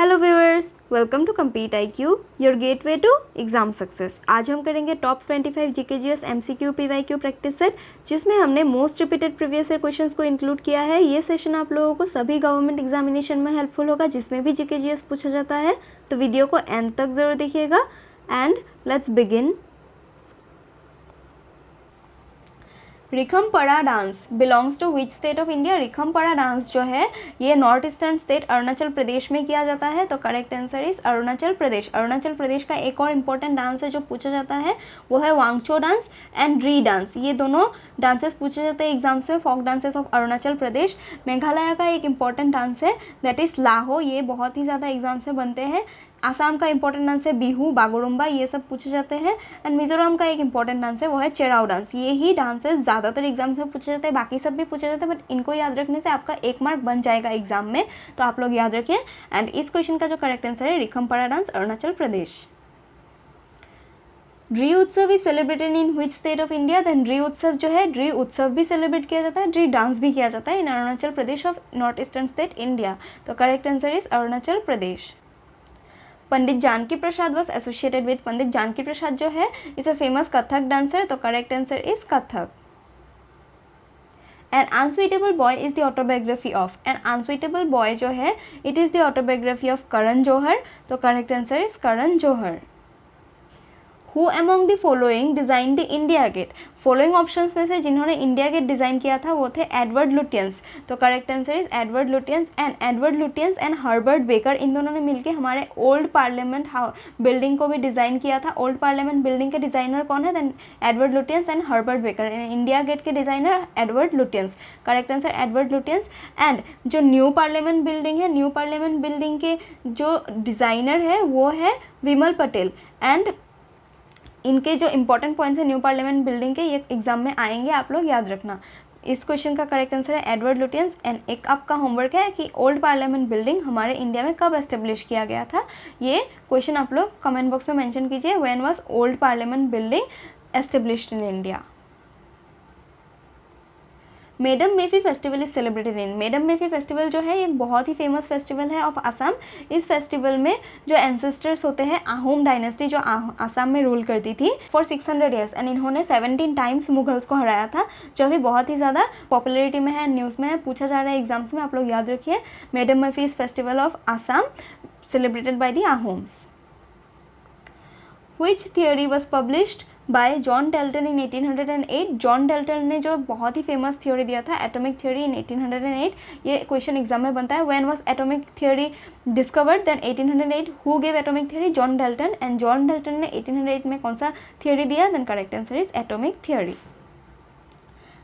Hello viewers, welcome to Compete IQ, your gateway to exam success. आज हम करेंगे top 25 GKGS MCQ PYQ practice set, जिसमें हमने most repeated previous year questions को include किया है। ये सेशन आप लोगों को सभी गवर्नमेंट एग्जामिनेशन में हेल्पफुल होगा, जिसमें भी GKGS पूछा जाता है। तो वीडियो को एंड तक ज़रूर देखिएगा and let's begin. Rikhampada dance belongs to which state of India. Rikhampada dance जो है ये north eastern state Arunachal Pradesh में किया जाता है। तो correct answer is Arunachal Pradesh. Arunachal Pradesh का एक और इम्पोर्टेंट डांस है जो पूछा जाता है, वो है Wancho dance and re dance. ये दोनों डांसेस पूछे जाते हैं एग्जाम्स में, folk dances of Arunachal Pradesh. Meghalaya का एक इम्पॉर्टेंट डांस है दैट इज़ लाहो, ये बहुत ही ज़्यादा एग्जाम्स में बनते हैं। आसाम का इंपॉर्टेंट डांस है बिहू, बागुरुम्बा, ये सब पूछे जाते हैं। एंड मिजोरम का एक इंपॉर्टेंट डांस है वो है चेराव डांस। ये ही डांसेस ज़्यादातर एग्जाम्स में पूछे जाते हैं, बाकी सब भी पूछे जाते हैं, बट इनको याद रखने से आपका 1 मार्क बन जाएगा एग्जाम में, तो आप लोग याद रखें। एंड इस क्वेश्चन का जो करेक्ट आंसर है Rikhampada dance, Arunachal Pradesh. Dree utsav is celebrated in which state of India. Then Dree उत्सव जो है, ड्री उत्सव भी सेलिब्रेट किया जाता है, ड्री डांस भी किया जाता है in Arunachal Pradesh of north eastern state India. तो correct answer is Arunachal Pradesh. Pandit Janki Prasad was associated with. Pandit Janki Prasad जो है is a famous Kathak dancer. तो correct answer is Kathak. An unsuitable boy is the autobiography of. An unsuitable boy जो है it is the autobiography of Karan Johar. तो correct answer is Karan Johar. Who among the following designed the India Gate. Following options में से जिन्होंने India gate design किया था वो थे एडवर्ड लुटियंस। तो correct answer is Edward Lutyens. And Edward Lutyens and Herbert Baker, इन दोनों ने मिलकर हमारे ओल्ड पार्लियामेंट बिल्डिंग को भी डिज़ाइन किया था। ओल्ड पार्लियामेंट बिल्डिंग के डिज़ाइनर कौन है? Then Edward Lutyens and Herbert Baker. India gate के designer Edward Lutyens. Correct answer Edward Lutyens. And जो न्यू पार्लियामेंट बिल्डिंग है, न्यू पार्लियामेंट बिल्डिंग के जो डिज़ाइनर है वो है विमल पटेल। एंड इनके जो इंपॉर्टेंट पॉइंट्स है न्यू पार्लियामेंट बिल्डिंग के, ये एग्जाम में आएंगे, आप लोग याद रखना। इस क्वेश्चन का करेक्ट आंसर है एडवर्ड लुटियंस। एंड एक आपका होमवर्क है कि ओल्ड पार्लियामेंट बिल्डिंग हमारे इंडिया में कब एस्टेब्लिश किया गया था। ये क्वेश्चन आप लोग कमेंट बॉक्स में मेंशन कीजिए, when was old parliament building established in India. Medam Mephi festival is celebrated in. Medam Mephi festival जो है एक बहुत ही फेमस फेस्टिवल है ऑफ आसाम। इस फेस्टिवल में जो एंसेस्टर्स होते हैं, आहूम डायनेस्टी जो आसाम में रूल करती थी फॉर 600 ईयर्स, एंड इन्होंने 17 टाइम्स मुगल्स को हराया था, जो अभी बहुत ही ज़्यादा पॉपुलरिटी में है, न्यूज़ में है, पूछा जा रहा है एग्जाम्स में, आप लोग याद रखिए। Medam Mephi is festival of Assam celebrated by the Ahoms. Which theory was published by John Dalton in 1808। John Dalton ने जो बहुत ही फेमस थ्योरी दिया था एटॉमिक थ्योरी इन 1808, ये क्वेश्चन एग्जाम में बनता है। When was atomic theory discovered? Then 1808। Who gave atomic theory? John Dalton. And John Dalton ने 1808 में कौन सा थ्योरी दिया? Then correct answer is atomic theory.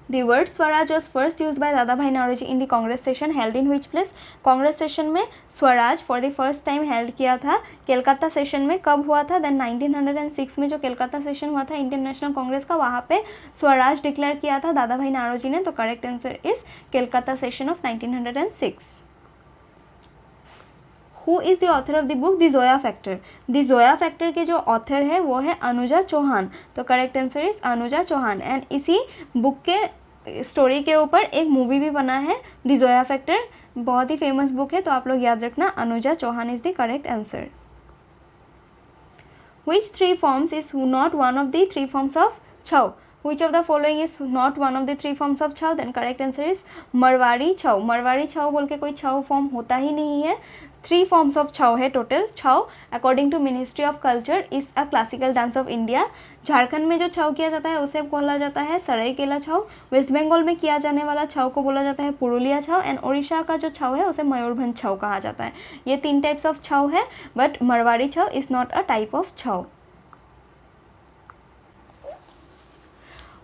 The word Swaraj was first used by Dadabhai Naoroji in the Congress session held in which place? Congress session में Swaraj for the first time held किया था Kolkata session में। कब हुआ था? देन 1906 में जो केलकाता सेशन हुआ था इंडियन नेशनल कांग्रेस का, वहाँ पे स्वराज डिक्लेयर किया था दादा भाई नौरोजी ने। तो correct answer is Calcutta session of 1906। Who is the author of the book the Zoya factor. The Zoya factor के जो ऑथर है वो है अनुजा चौहान। तो correct answer is Anuja Chauhan. And इसी बुक के स्टोरी के ऊपर एक मूवी भी बना है, द जोया फैक्टर, बहुत ही फेमस बुक है, तो आप लोग याद रखना Anuja Chauhan is the correct answer. Which three forms is not one of the three forms of छौ? Which of the following is not one of the three forms of छौ? Then correct answer is Marwari छौ। मरवाड़ी छौ बोल के कोई छौ form होता ही नहीं है। 3 forms of छौ है total. Chhau according to Ministry of Culture is a classical dance of India. Jharkhand में जो छौ किया जाता है उसे बोला जाता है सरायकेला छौ। वेस्ट बंगाल में किया जाने वाला छौ को बोला जाता है पुरुलिया छौ। एंड उड़ीसा का जो छौ है उसे मयूरभंज छौ कहा जाता है। ये 3 टाइप्स ऑफ छौ है, बट मरवाड़ी छौ is not a type of छौ।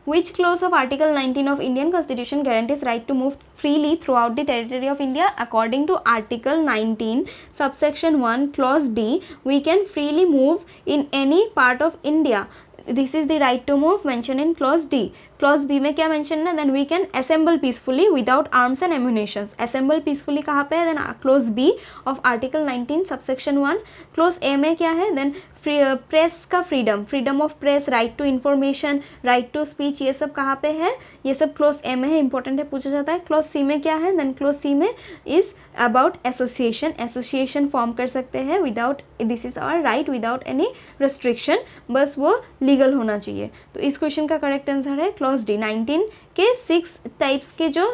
Which clause of Article 19 of Indian Constitution guarantees right to move freely throughout the territory of India? According to Article 19, subsection 1, clause D, we can freely move in any part of India. This is the right to move mentioned in clause D. Clause B में क्या mention है, then we can assemble peacefully without arms and ammunition. Assemble peacefully कहाँ पे है, then clause B of article 19 subsection 1। Clause A में क्या है, then press का freedom of press, right to information, right to speech, ये सब कहाँ पे है, ये सब क्लॉज ए में है, इंपॉर्टेंट है, पूछा जाता है। क्लॉज सी में क्या है, देन क्लॉज सी में इज अबाउट एसोसिएशन फॉर्म कर सकते हैं without, this is our right without any restriction, बस वो लीगल होना चाहिए। तो इस क्वेश्चन का करेक्ट आंसर है क्लॉज डी। 19 के 6 टाइप्स के जो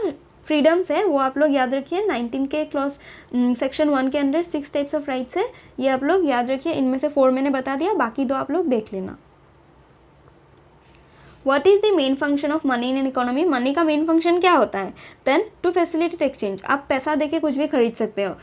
फ्रीडम्स है वो आप लोग याद रखिए। 19 के क्लॉज सेक्शन 1 के अंडर 6 टाइप्स ऑफ राइट्स है, ये आप लोग याद रखिए। इनमें से 4 मैंने बता दिया, बाकी 2 आप लोग देख लेना। What is the main function of money in an economy? Money का मेन फंक्शन क्या होता है, देन टू फैसिलिटेट एक्सचेंज। आप पैसा देके कुछ भी खरीद सकते हो,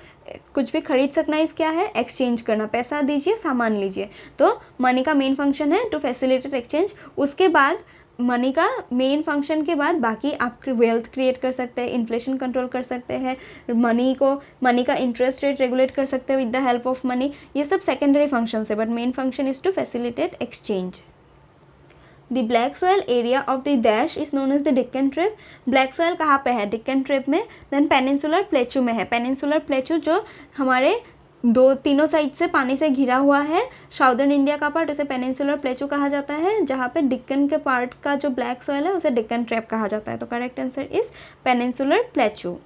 कुछ भी खरीद सकना इस क्या है, एक्सचेंज करना, पैसा दीजिए सामान लीजिए। तो मनी का मेन फंक्शन है टू फैसिलिटेट एक्सचेंज। उसके बाद मनी का मेन फंक्शन के बाद बाकी आप वेल्थ क्रिएट कर सकते हैं, इन्फ्लेशन कंट्रोल कर सकते हैं, मनी का इंटरेस्ट रेट रेगुलेट कर सकते हैं with the help of money, ये सब सेकेंडरी फंक्शन है, but main function is to facilitate exchange. The black soil area of the dash is known as the Deccan trap. Black soil कहाँ पे है, Deccan trap में। देन पेनिनसुलर प्लेचू में है। Peninsular plateau जो हमारे तीनों साइड से पानी से घिरा हुआ है, साउदर्न इंडिया का पार्ट, उसे पेनिनसुलर प्लेचू कहा जाता है। जहाँ पे डिक्कन के पार्ट का जो ब्लैक सॉयल है उसे डिक्कन ट्रैप कहा जाता है। तो correct answer is peninsular plateau.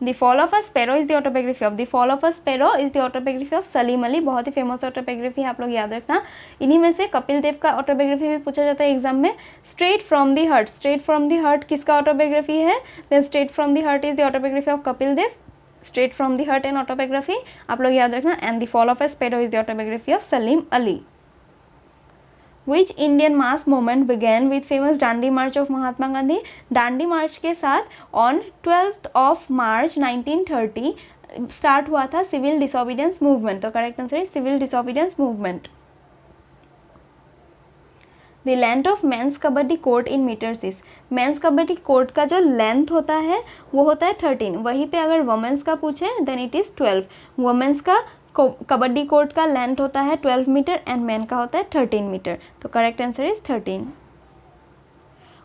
The Fall of a Sparrow is the autobiography of, The Fall of a Sparrow is the autobiography of Salim Ali. बहुत ही फेमस ऑटोबायोग्राफी है, आप लोग याद रखना। इन्हीं में से कपिल देव का ऑटोबायोग्राफी भी पूछा जाता है एग्जाम में। Straight from the heart, straight from the heart किसका ऑटोबायोग्राफी है, then straight from the heart is the autobiography of Kapil Dev. Straight from the heart and autobiography आप लोग याद रखना। And the fall of a sparrow is the autobiography of Salim Ali. Which Indian mass movement began with famous Dandi March of Mahatma Gandhi? डांडी मार्च के साथ on 12th of March 1930 start हुआ था civil disobedience movement. तो correct answer है civil disobedience movement. The length of men's kabaddi court in metres is, men's kabaddi court का जो length होता है वो होता है 13। वहीं पे अगर वुमेंस का पूछे देन इट इज़ 12। वुमेंस का कबड्डी कोर्ट का लेंथ होता है 12 मीटर एंड मैन का होता है 13 मीटर। तो correct answer is 13।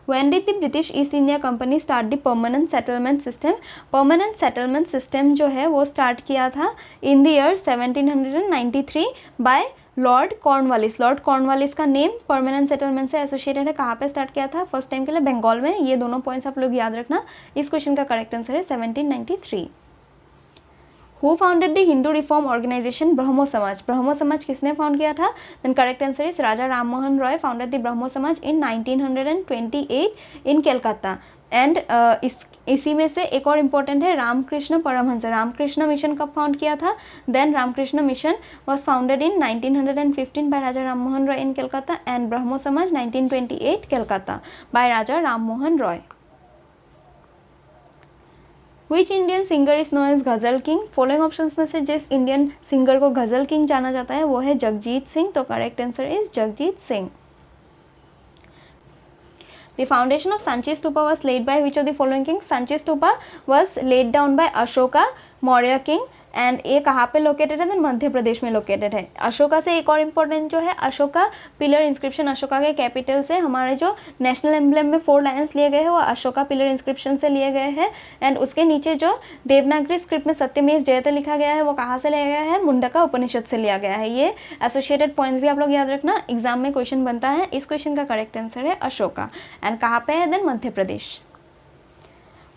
When did the British East India Company start the permanent settlement system? Permanent settlement system जो है वो स्टार्ट किया था in the year 1793 by lord Cornwallis. Lord Cornwallis का नेम परमानेंट सेटलमेंट से associated है। कहाँ पे स्टार्ट किया था, फर्स्ट टाइम के लिए बंगाल में। ये दोनों पॉइंट्स आप लोग याद रखना। इस क्वेश्चन का करेक्ट आंसर है 1793। Who founded the Hindu reform organisation Brahmo Samaj? Brahmo Samaj किसने फाउंड किया था? Then correct answer is Raja Ram Mohan Roy founded the Brahmo Samaj in 1928 in Calcutta. And इसी में से एक और इम्पोर्टेंट है रामकृष्ण परमहंस। रामकृष्ण मिशन कब फाउंड किया था? Then Ramakrishna mission was founded in 1915 by Raja Ram Mohan Roy in Calcutta and Brahmo Samaj 1928 Calcutta by Raja Ram Mohan Roy. Which Indian singer is known as ghazal king? Following options में से जिस इंडियन सिंगर को गजल किंग जाना जाता है वो है जगजीत सिंह। तो correct answer is Jagjit Singh. The foundation of Sanchi Stupa was laid by which of the following kings? Sanchi Stupa was laid down by Ashoka Maurya king and ये कहाँ पे लोकेटेड है? मध्य प्रदेश में लोकेटेड है। अशोका से एक और इम्पोर्टेंट जो है अशोका पिलर इंस्क्रिप्शन, अशोका के कैपिटल से हमारे जो नेशनल एम्ब्लेम में 4 लायंस लिए गए हैं वो अशोका पिलर इंस्क्रिप्शन से लिए गए हैं। एंड उसके नीचे जो देवनागरी स्क्रिप्ट में सत्यमेव जयते लिखा गया है वो कहाँ से लिया गया है? मुंडका उपनिषद से लिया गया है। ये एसोसिएटेड पॉइंट्स भी आप लोग याद रखना, एग्जाम में क्वेश्चन बनता है। इस क्वेश्चन का करेक्ट आंसर है अशोका। एंड कहाँ पे है? Then Madhya Pradesh.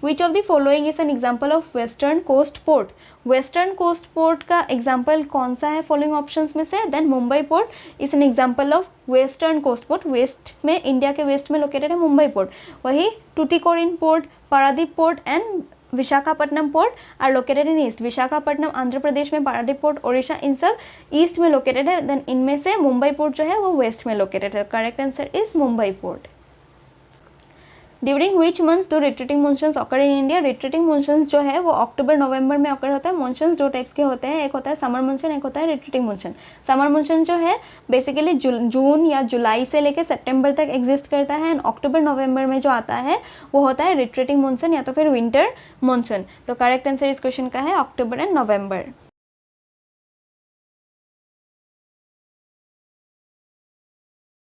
Which of the following is an example of western coast port? Western coast port का एग्जाम्पल कौन सा है फॉलोइंग ऑप्शंस में से? Then Mumbai port is an example of western coast port. West में, इंडिया के वेस्ट में लोकेटेड है मुंबई पोर्ट। वही Tuticorin port, Paradip port and Visakhapatnam port are located in east. Visakhapatnam Andhra Pradesh में, पारादीप पोर्ट ओडिशा, इन सब ईस्ट में लोकेटेड है। देन इनमें से मुंबई पोर्ट जो है वो वेस्ट में लोकेटेड है। Correct answer is Mumbai port. During which months do retreating monsoons occur in India? Retreating monsoons जो है वो अक्टूबर नवंबर में ऑकर होता है। मॉनसून्स 2 टाइप्स के होते हैं, एक होता है समर मॉनसून, एक होता है रिट्रीटिंग मॉनसून। समर मॉनसून जो है बेसिकली जून या जुलाई से लेकर सितंबर तक एग्जिस्ट करता है। एंड अक्टूबर नवंबर में जो आता है वो होता है रिट्रीटिंग मॉनसून या तो फिर विंटर मॉनसून। तो करेक्ट आंसर इस क्वेश्चन का है अक्टूबर एंड नवंबर।